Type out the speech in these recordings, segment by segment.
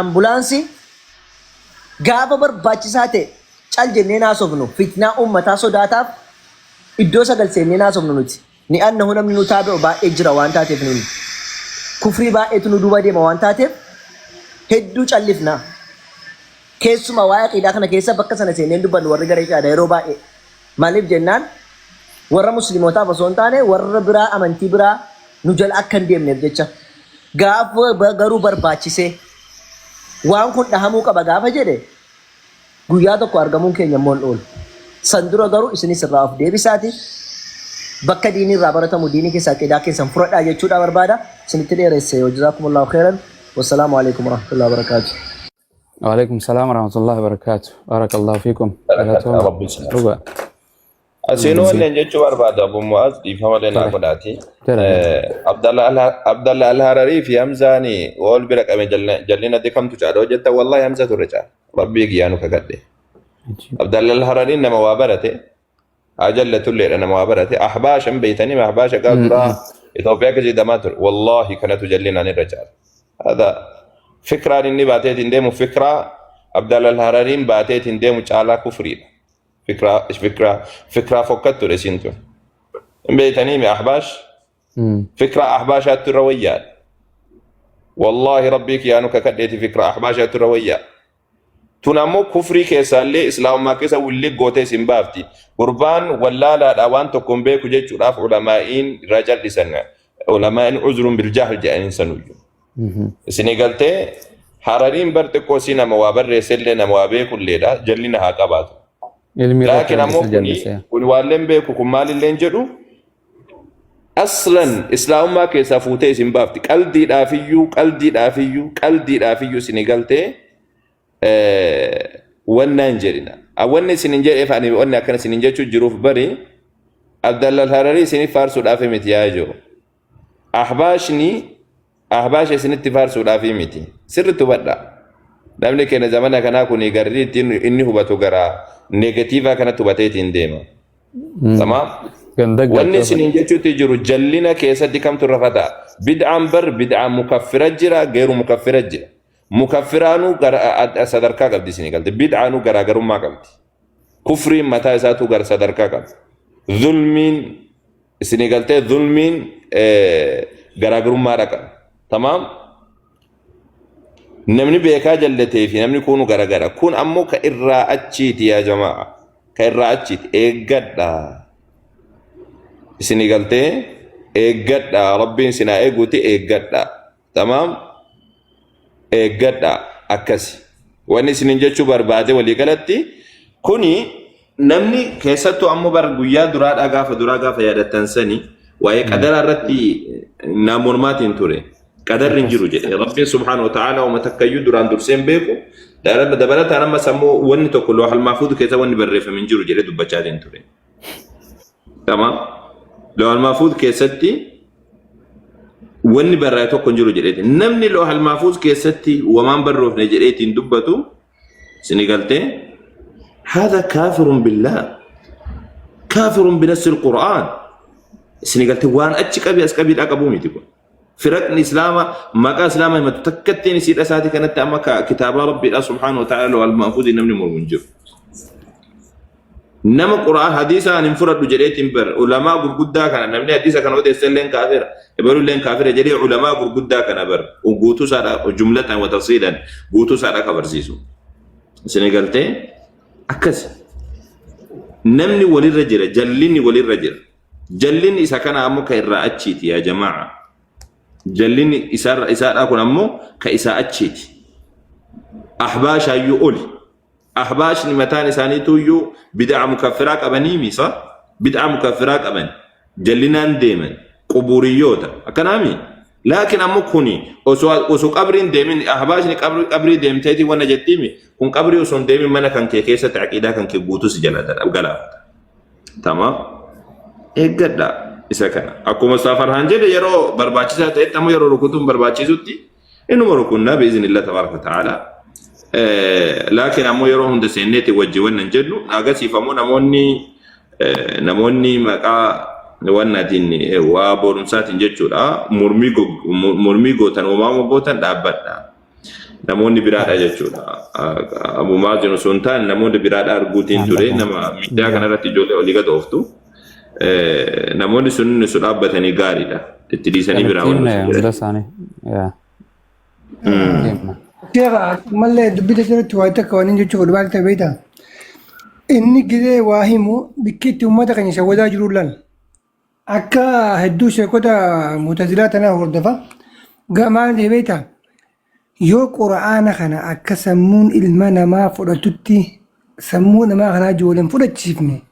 ambulaansii gaafa barbaachisaa ta'e cal jennee naasofnu fitnaa uummataa sodaataaf iddoo sagal seennee naasofnu nuti. Ni annahu namni nu taabi'u baay'ee jira waan taateef nuni. Kufrii baay'eetu nu duuba deema waan taateef hedduu callifna. Keessumaa waa'ee aqiidaa kana keessa bakka sana seennee dubbannu warri gara icaadha yeroo baay'ee. Maaliif jennaan warra musliimotaaf osoo hin taane warra biraa amantii biraa nu jala akka hin deemneef jecha. Gaafa garuu barbaachisee waan kun dhahamuu qaba gaafa jedhe guyyaa tokko argamuun keenya immoo hin oolu. San dura garuu isinis irraa of deebisaati. Bakka diinii irraa baratamu diinii keessaa aqiidaa keessan furadhaa jechuudha barbaada. Isinitti dheeresse yoo jazaakumullahu khairan. Wassalaamu alaikum warahmatullahi wabarakatuh. وعليكم السلام ورحمة الله وبركاته. بارك الله فيكم. أسينو اللي نجتوا برباد أبو معاذ يفهم لنا قداتي. عبد الله الهرري في همزاني وقول برك أمي جلنا دكم تجارو جت والله همزة الرجال ربي يجيانو كقدي. عبد الله الهرري إنما وابرته أجل تولي أنا وابرته أحباش بيتني ما أحباش قال را إثيوبيا كذي دماتر والله كانت تجلنا عن الرجال. هذا فكرة إني باتيت إندم فكرة عبد الله الهرري باتيت إندم وشالا كفري. فكرة فكرت رسينتو بيتني من أحباش فكرة أحباشات الرويات والله ربك يا نوكا كديتي فكرة أحباشات الرويات تنامو كفري كيسالي إسلام ما كيسا ولي قوتي سنبافتي قربان ولا لا أوان تكون بيكو جيتشو راف علمائين رجال لسنة علمائين عذر بالجهل جاء سنوجو سنقلتي حرارين برتكو سينا موابر رسلنا موابيكو الليلة جلنا هاقباتو لكن أمو كوني والين بيكو كمال اللين جدو أصلا إسلام ما كيسا فوتي سنبافتي قلدي دافيو سنقلتي وننجرنا أولي سننجر إفعني بأولي أكنا سننجر جروف بري عبد الله الهرري سني فارسو دافي متياجو أحباش سنتي فارسو دافي متي سر تبدا دامني كنا زمانا كنا كوني غريت إني هو بتوغرا نيجاتيفا كانت تبتيت إنديما تمام واني سننجتشو تجرو جلنا كيسا دي كم ترفتا بدعا مكفرة جرا غير مكفرة جرا مكفرانو صدركا قبدي سنقلت بدعانو غرا ما قبدي كفري متى ساتو غر صدركا قبدي ظلمين سنقلت ظلمين غرا ما رقم تمام نمني بيكا جلتي في نمني كونو غرا كون أمو كإراء أتشيتي يا جماعة كإراء أتشيت إيقادا سنقلتي إيقادا ربين سنا إيقوتي إيقادا تمام إيقادا أكسي واني سننجتشو بربادي ولي قلتي كوني نمني كيساتو أمو برقويا دراد أغافة يادتنساني وهي قدر الرتي نامورمات انتوري قدر رنجرو جي ربي سبحانه وتعالى وما تكيو دران درسين بيكو دبلت أنا ما سمو وني تقول لوح المحفوظ كيسا وني بريف من جرو جي دبچات انتوري تمام لوح المحفوظ كيستي وني برايتو كنجرو جي نمني لوح المحفوظ كيستي ومان بروف نجريتين دبتو سنقلتي هذا كافر بالله كافر بنص القرآن سنقلتي وان أتشك أبي أسكبي الأقبومي تقول فرق الإسلام مقا إسلام ما تتكتين سيد أساتي كانت أمك كتاب ربي الله سبحانه وتعالى والمنفوذ نمني مرمنجر نما القرآن حديثا عن انفرد جريت بر علماء قرقودا كان نمني حديثا كان ودي سلين كافر يبرو لين كافر جري علماء قرقودا كان بر وقوتو سارا جملة وتفصيلا قوتو سارا كبر سيسو سنقلتي أكس نمني ولي الرجل جلني ولي الرجل جلني إذا كان أمك الرأتشيت يا جماعة جلني إسار أكون أمو كإساءتشيت أحباش أيو أولي أحباش نمتان إسانيتو يو بدع مكفراك أبنيمي صح؟ بدع مكفراك أبن جلنان ديمن قبوريوتا أكنامي لكن أمو كوني أسو قبرين ديمن أحباش قبري ديمتيتي وانا جتيمي كون قبري أسون ديمن منا كان كيسة تعقيدا كان كيبوتو سجلتا أبقلا تمام إيقادا isa kana akkuma safarhan jedhe yeroo barbaachisaa ta'e tamu yeroo rukutuun barbaachisutti inuma rukunna biiznillah tabaraka ta'ala laakiin ammoo yeroo hunda seenneeti wajji wannan jedhu agasiifamu namoonni maqaa wannaatiin waa boorumsaatiin jechuudha murmii gootan uumaama gootan dhaabbadha namoonni biraadha jechuudha. Abu Maazin osoo hin taane namoonni biraadha arguutiin ture nama miidiyaa kanarratti ijoollee olii gad ooftu. Namoonni sun dhaabbatanii gaariidha. Itti dhiisanii biraa malee dubbisa jirutti waa takka waan jechuuf dhubaal ta'e beektaa. Inni gidee waa himu bikkiitti uummata keenya shawwadaa jiru lan. Akka hedduu sheekota mutazilaa tanaa hordofa. Maal ta'e beektaa. Yoo quraana kana akka sammuun ilma namaa fudhatutti sammuu namaa kanaa ijoolleen fudhachiifne.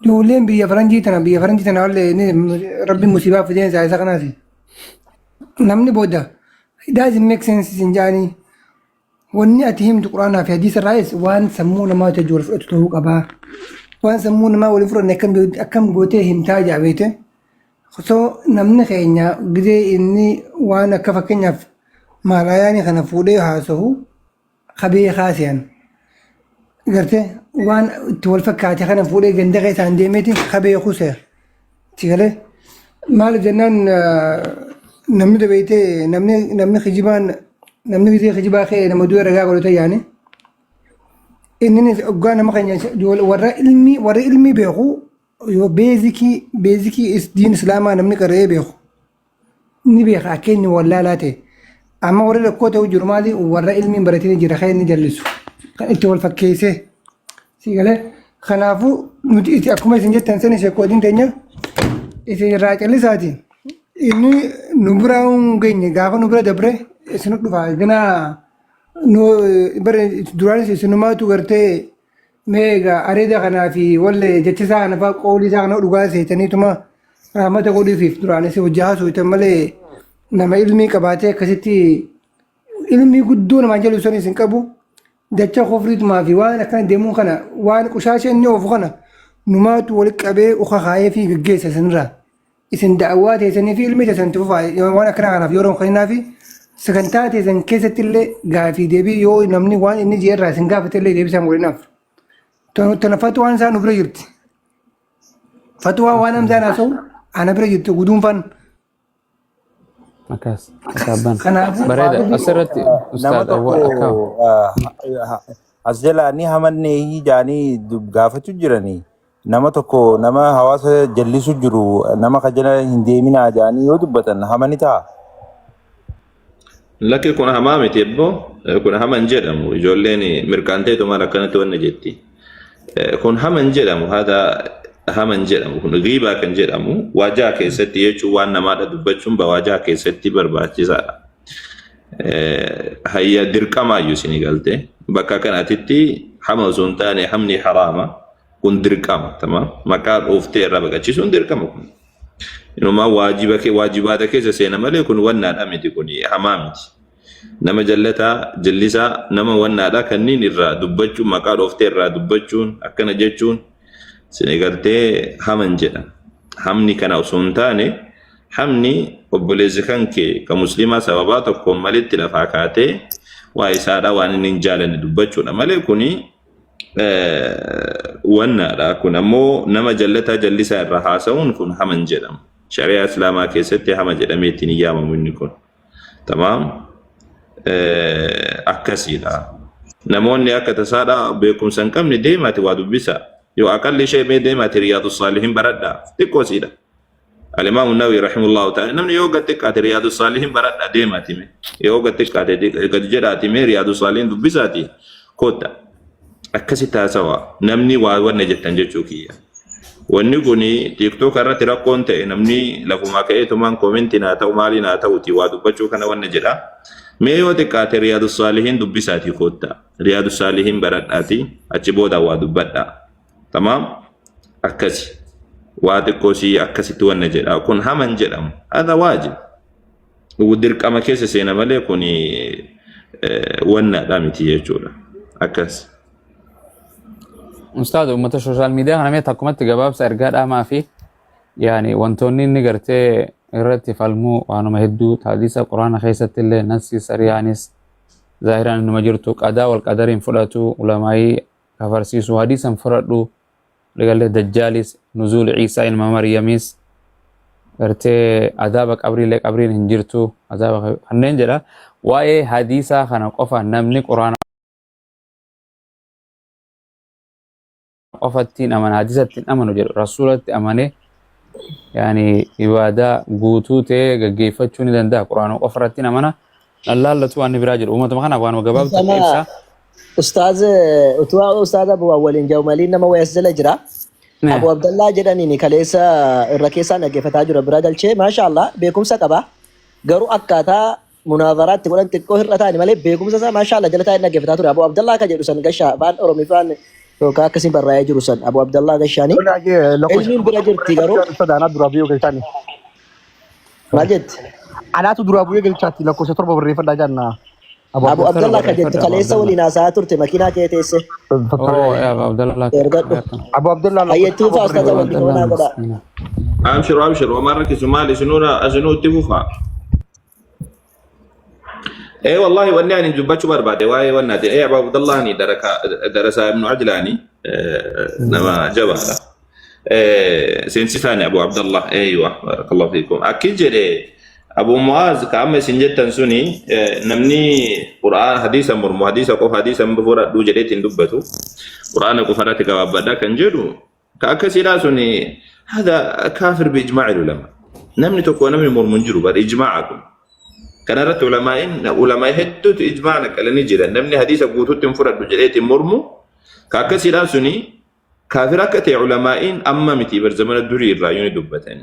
Ijoolleen biyya faranjii tana wallee rabbi musiibaa fideen isaa kanaati. Namni booda it doesn't make sense hin jaanii. Wanni ati himtu quraanaa fi hadiisa irraayis waan sammuu namaa ijoollee fudhatu ta'uu qabaa. Waan sammuu namaa waliin fudhanne akkam gootee himtaa jaabeete. Osoo namni keenya gidee inni waan akka fakkeenyaaf maalayaanii kana fuudhee haasa'u qabee haasa'an. Gartee waan itti wal fakkaate kana fuudhee ganda keessaan deemeeti qabee kuuseera. Tigalee maal jennaan namni dabeetee namni kijibaa ka'ee nama du'e ragaa godhata yaane. Inni hoggaa nama keenya warra ilmii beeku yoo beezikii diin islaamaa namni qaree beeku. Ni beeka akka inni wallaalaa ta'e. Amma warri rakkoo ta'uu jiru maali warra ilmiin baratanii jira kan inni jallisu. Kan itti wal fakkeessee. Sigalee kanaafuu nuti akkuma isin jettan sani sheekootiin teenya isin irraa callisaatiin inni nu bira geenye gaafa nu bira dabre isin dhufa ganaa duraanis isinumaatu gartee meegaa areeda kanaa fi wallee jechisaa kana fa'aa qoolii isaa kana dhugaa seetaniituma raamata godhuufiif duraanis hojii haasoftan malee nama ilmii qabaatee akkasitti ilmii guddoo namaan jallu sanis hin qabu. Dacha kofriitumaa fi waan akkana deemuu kana waan qushaasha inni oofu kana numaatu walitti qabee uka kaayee fi gaggeessa isinirraa. Isin da'awaa teessanii fi ilmi teessan tufaa waan akkana kanaaf yeroo kennaa fi sagantaa teessan keessatti illee gaafii deebii yoo namni waan inni jeerraa isin gaafate illee deebisaan godhinaaf. Tana fatwaan isaa nu bira jirti. Fatwaa waan namsaan haasa'u ana bira jirti guduunfaan. Makas, bareeda asirratti ustaad awwal akkam as jala ni hamanne jaanii gaafachuu jiranii nama tokko nama hawaasa jallisu jiru nama kajala hin deeminaa jaanii yoo dubbatan hamani ta'a. Lakki kun hamaa miti ebboo kun haman jedhamu ijoolleen mirkaanteetu maal akkanatti wanna jetti. Kun haman jedhamu haadha haman jedhamu kun ghiibaa kan jedhamu waajaa keessatti jechuun waan namaadha dubbachuun waajaa keessatti barbaachisaadha. Hayya dirqamaayyuu isin galte bakka kanatti hama osoo hin taane hamni haraama kun dirqama tamam maqaa dhooftee irraa baqachiisuun dirqama kun. Inumaa waajibaata keessa seena malee kun wannaadha miti kun hamaa miti. Nama jallisaa nama wannaadha kanniin irraa dubbachuun maqaa dhooftee irraa dubbachuun akkana jechuun Sinigaltee haman jedha. Hamni kana osoo hin taane hamni obboleessi kan kee ka muslimaa sababaa tokkoon malitti lafaa kaatee waa isaadha waan inni hin jaalanne dubbachuudha malee kuni wannaadha. Kun ammoo nama jallisaa irraa haasa'uun kun haman jedhama. Shari'aa Islaamaa keessatti hama jedhamee ittiin yaamamu inni kun. Tamaam akkasiidha. Namoonni akka tasaadha beekumsa hin qabne deemaati waa dubbisa. Yoo aqalli ishee mee deemaati Riyaadus Saalihiin baradhaa xiqqoosiidha. Al-Imaamu Nawawi rahimahullahu ta'ala namni yoo gad xiqqaate Riyaadus Saalihiin baradhaa deemaati mee yoo gad xiqqaate gad jedhaati mee Riyaadus Saalihiin dubbisaati koota akkasitti haasawaa namni waa wanna jettan jechuu kiyya. Wanni kuni TikTok irratti rakkoon ta'e namni lafumaa ka'eetumaan koomentiin haa ta'u maaliin haa ta'uti waa dubbachuu kana wanna jedha. Mee yoo xiqqaate Riyaadus Saalihiin dubbisaati koota Riyaadus Saalihiin baradhaati achi booda waa dubbadhaa. Tamaam akkasi waa xiqqoosii akkasitti wanna jedha kun haman jedhamu hadha waajib dirqama keessa seena malee kun wannaadha miti jechuudha akkas. Ustaad ummata social media kana mee takkumatti gabaabsa ergaa dhaamaa fi yaani wantoonni inni gartee irratti falmuu waanuma hedduu hadiisa quraana keessatti illee nassi sariyaanis zaahiraan numa jirtu qadaa wal qadariin fudhatu ulamaa'ii kafarsiisu hadiisan fudhadhu legalee dajjaalis nuzuul Ciisaa ilma Maryamis gartee adaaba qabriilee qabriin hin jirtu adaaba kanneen jedha waa'ee hadiisaa kana qofa namni quraana qofattiin amana hadiisattiin amanu jedhu rasuulatti amane yani ibaadaa guutuu ta'e gaggeeffachuu ni danda'a quraana qofarratti amana laallatu waan biraa jedhu uummatuma kana waan gabaabtu ibsa ustaaz Abu Awwaliin Jawmaliin nama wayas jala jira. Abu Abdallah jedhaniin kaleessa irra keessaan dhaggeeffataa jira bira galchee maashaallah beekumsa qaba. Garuu akkaataa munaazaraatti godhan xiqqoo hir'ataani malee beekumsa isaa maashaallah jala taa'ee dhaggeeffataa ture. Abu Abdallah ka jedhu san gashaa afaan Oromiifaan yookaan akkasiin barraa'ee jiru san Abu Abdallah gashaani. Ilmiin bira jirti garuu. Maal jetti? Anaatu duraa bu'ee galchaatti lakkoofsa torba barreeffadhaa jaannaa. Abu Abdallah ka jettu kaleessa waliin haasaa turte makiinaa kee teesse. Abu Abdallah Abu Abdallah Ayyattuu faastaa waliin hoonaa godha. Abshiru وما ركزوا مالي شنو اتفقوا ايه والله وني يعني جبتشو برباده واي ونادي ايه ابو عبد الله ني درس ابن عجلاني نما جبهه سينسي ثاني ابو عبد الله ايوه بارك الله فيكم اكيد جدي ابو معاذ كعم سنجتن سني نمني قران حديثا مرمو حديثا قف حديثا بفورا دو جديتين دبتو قران قفرات كبابدا كنجدو كاكسيدا سني هذا كافر باجماع العلماء نمني تكو نمني مرمنجرو بار اجماعكم كان رت علماء هدت اجماعنا كلني جدا نمني حديثا قوتو تنفرد دو جديتين مرمو كاكسيدا سني كافر كتي علماء اما متي برزمن الدوري الرايون دبتين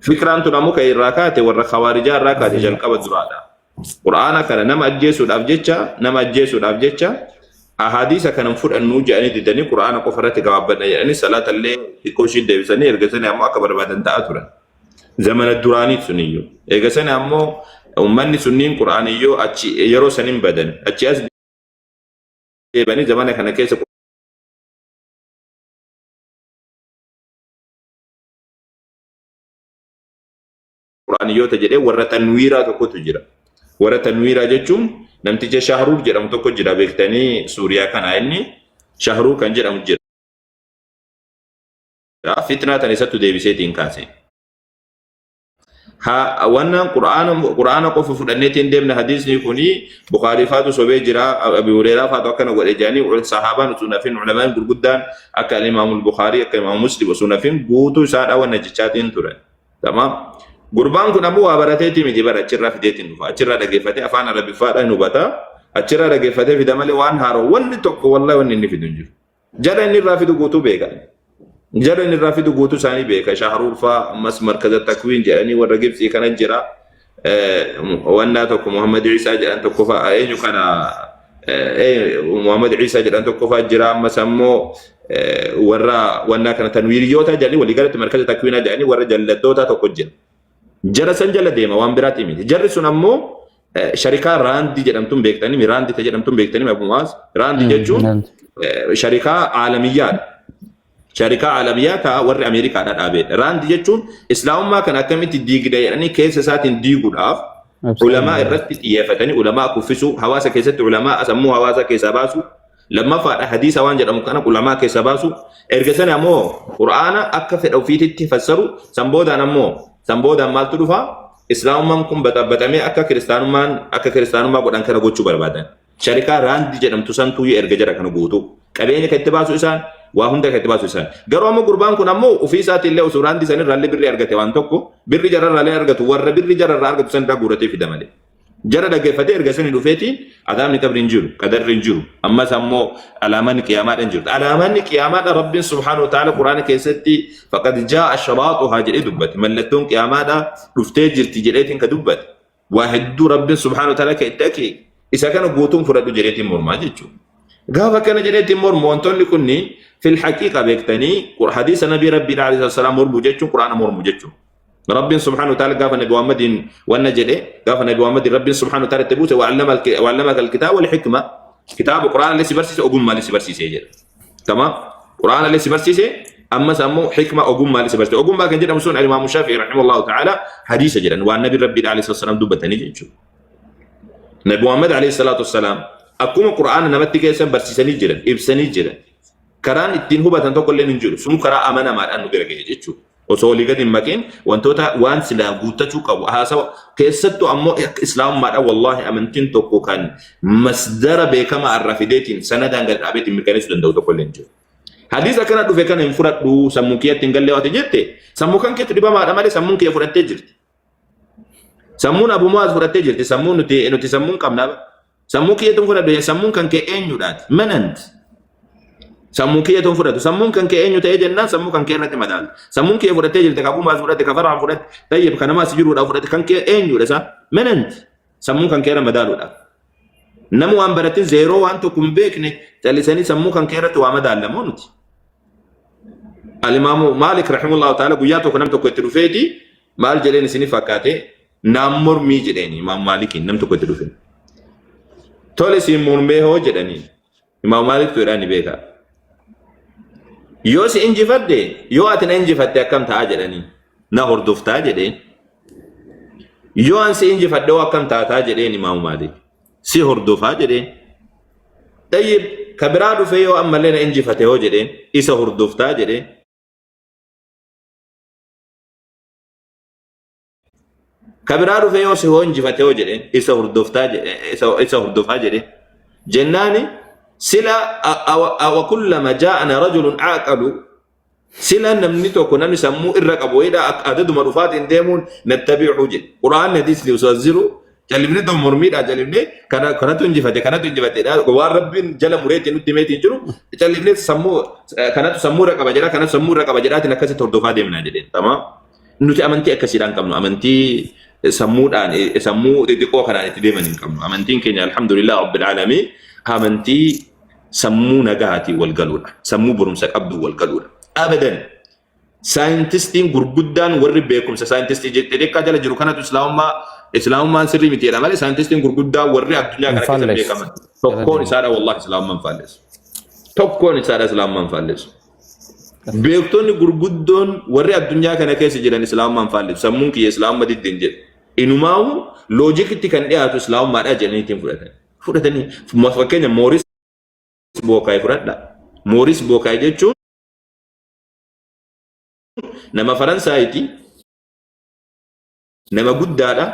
فكران تنامو كاي راكات ور خوارجا راكات جل قبد درادا قرآن كان نما اجيسو دافجچا نما اجيسو دافجچا احاديث كان فود انو جاني ددني قرآن قفرت غابنا يعني صلاه الليل يكوشي ديسني ارغسني امو اكبر بدن تاثرا زمن الدراني سنيو ارغسني امو امني سنين قرآنيو اچي يرو سنين بدن اچي اس بني زمان كان كيس quraaniyyoota jedhee warra tanwiiraa tokkotu jira. Warra tanwiiraa jechuun namticha Shahruur jedhamu tokko jira beektanii Suuriyaa kana inni Shahruur kan jedhamu jira. Fitnaa tan isattu deebiseetiin kaase. Wannan quraana qofa fudhanneetiin deemna hadiisni kuni Bukaarii faatu sobee jira Abi Hurayraa faatu akkana godhe jedhanii sahaabaan sunafin ulamaan gurguddaan akka Imaamul Bukaarii akka Imaam Muslim sunafin guutuu isaadha wanna jechaatiin turan. Tamam. Gurbaan kun ammoo waa barateeti miti bara achirraa fideetiin dhufa achirraa dhaggeeffatee afaan arabiffaadhaan hubata achirraa dhaggeeffatee fida malee waan haaroo wanni tokko wallahi wanni inni fidu hin jiru. Jara inni irraa fidu guutuu beeka. Jara inni irraa fidu guutuu isaanii beeka. Shahruur faa ammas markaza takwiin jedhanii warra Gibsii kana jira. Wannaa tokko Muhammad Ciisaa jedhan tokko faa eenyu kana Muhammad Ciisaa jedhan tokko faa jira ammas ammoo warra wannaa kana tanwiiriyoota jedhanii waliigalatti markaza takwiinaa jedhanii warra jalladdoota tokko jira. Jara san jala deema waan biraati miti. Jarri sun ammoo sharikaa raandii jedhamtuun beektanii raandii ta'e jedhamtuun beektanii Abu Mu'aaz raandii jechuun sharikaa aalamiyyaadha. Sharikaa aalamiyyaa ta'a warri Ameerikaadha dhaabeedha. Raandii jechuun islaamummaa kan akkamitti diigda jedhanii keessa isaatiin diiguudhaaf ulamaa irratti xiyyeeffatanii ulamaa kuffisuu hawaasa keessatti ulamaa sammuu hawaasa keessaa baasu lammaffaadha hadiisa waan jedhamu kana ulamaa keessaa baasu erga sana ammoo qura'aana akka fedha ofiititti fassaru sanboodaan ammoo sanboodaan maaltu dhufa islaamummaan kun baxabatamee akka kiristaanummaa godhan kana gochuu barbaadan sharikaa raandii jedhamtu santuu erga jara kana guutu qabeenya kan itti baasu isaan waa hunda kan itti baasu isaan garuu ammoo gurbaan kun ammoo ofii isaati illee osoo raandii sanirraa raallee birrii argate waan tokko birrii jararraalee argatu warra birrii jararraa argatu sanirraa guuratee fida malee jara dhaggeeffatee erga sani dhufeetiin adaamni qabriin jiru qadarriin jiru ammas ammoo alaamaan qiyaamaadhaan jirtu alaamaan qiyaamaadha rabbiin subhaanahu wa ta'ala quraana keessatti faqad jaa'a ashraatuhaa jedhee dubbate mallattoon qiyaamaadha dhuftee jirti jedheetiin ka dubbate waa hedduu rabbiin subhaanahu wa ta'ala ka itti akeeke isa kana guutuun fudhadhu jedheetiin mormaa jechuudha. Gaafa kana jedheetiin mormu wantoonni kunniin fil haqiiqa beektanii hadiisa nabii rabbii alayhi salaam mormu jechuun quraana mormu jechuudha. رب سبحانه وتعالى قال نبي محمد والنجدة قال نبي محمد رب سبحانه وتعالى تبوته وعلمك الكتاب والحكمة كتاب القرآن اللي سبرسيس أقوم مالي سبرسيس يجر تمام القرآن اللي سبرسيس أما سمو حكمة أقوم مالي سبرسيس أقوم ما كان جدا مسؤول الإمام الشافعي رحمه الله تعالى حديث جدا والنبي ربي عليه الصلاة والسلام دبتني جنشو نبي محمد عليه الصلاة والسلام أقوم القرآن نمت كيسا برسيسني جدا إبسني جدا كران الدين هو بتنتقل لنا نجور سمو كرا أمانة مع أنه بيرجع جنشو osoo walii gadi hin maqin wantoota waan silaa guuttachuu qabu haasawa keessattuu ammoo islaamummaadha wallahi amantiin tokko kan masdara beekama irraa fideetiin sanadaan gad dhaabeetiin mirkaneessuu danda'u tokko illee hin jiru. Hadiisa kana dhufe kana hin fudhadhu sammuu kiyyatti hin galle waati jette sammuu kan keetti dhibamaadha malee sammuun kiyya fudhattee jirti. Sammuun Abu Mu'aaz fudhattee jirti sammuun nuti sammuun qabnaa sammuu kiyyatti fudhadhu sammuun kan kee eenyudhaati mananti. Sammuu kiyya tun fudhatu sammuun kan kee eenyu ta'ee jennaan sammuu kan kee irratti madaala sammuun kiyya fudhattee jirte Abu Mu'aaz fudhatte Farhaan fudhatte tayyib kan namaas jiruudha fudhatte kan kee eenyudha isaa mananti sammuun kan kee irra madaaluudha namu waan baratin zeeroo waan tokko hin beekne callisanii sammuu kan kee irratti waa madaalamoo nuti Al-Imaamu Maalik rahimahullahu ta'ala guyyaa tokko nam tokko itti dhufeeti maal jedheen isinii fakkaate naam mormii jedheeni Imaam Maalikiin nam tokko itti dhufe tole siin mormee hoo jedhanii Imaam Maalik tuudhaan ni beekaa yoo si injifadde yoo ati na injifatte akkam ta'a jedhanii na hordoftaa jedheen yoo an si injifadde akkam taataa jedheen Imaamu Maalik si hordofaa jedheen tayyib kabiraa dhufe yoo ammallee na injifate hoo jedheen isa hordoftaa jedheen kabiraa dhufe yoo si hoo injifate hoo jedheen isa hordofaa jedheen jennaani سلا أو كلما جاءنا رجل عاقل سلا نمنيتو كنا نسمو الرقب وإذا أعداد مرفات ديمون نتبعه جد قرآن حديث ليسوزرو جلبني دم مرميد جلبني كنا تنجفته ورب جل مريت نتميت جرو جلبني سمو كنا تسمو رقب جرا كنا سمو رقب جرا تنكسر تردفا ديمنا جدين تمام نتي أمنتي أكسيران كمنو أمنتي سمو تدقو كنا نتديمن كمنو أمنتي كنا الحمد لله رب العالمين أمنتي سمو نجاتي والقلوله سمو برمسك عبد والقلوله ابدا ساينتستين غرغدان وربيكم ساينتستي جدك جل جرو كانت اسلام ما سري متيرا مال ساينتستين غرغدا وري الدنيا كانت بيكم تكون سارا والله اسلام من فالس تكون سارا اسلام من فالس بيكتون غرغدون وري الدنيا كانت كيس جيران اسلام من فالس سمون كي اسلام مدي دنجل انماو لوجيك تي كان دياتو اسلام ما اجنيتين فدتني مفكنه موريس Bokai fudhadha. Mooris Bokai jechuun nama Faransaayiti nama guddaadha.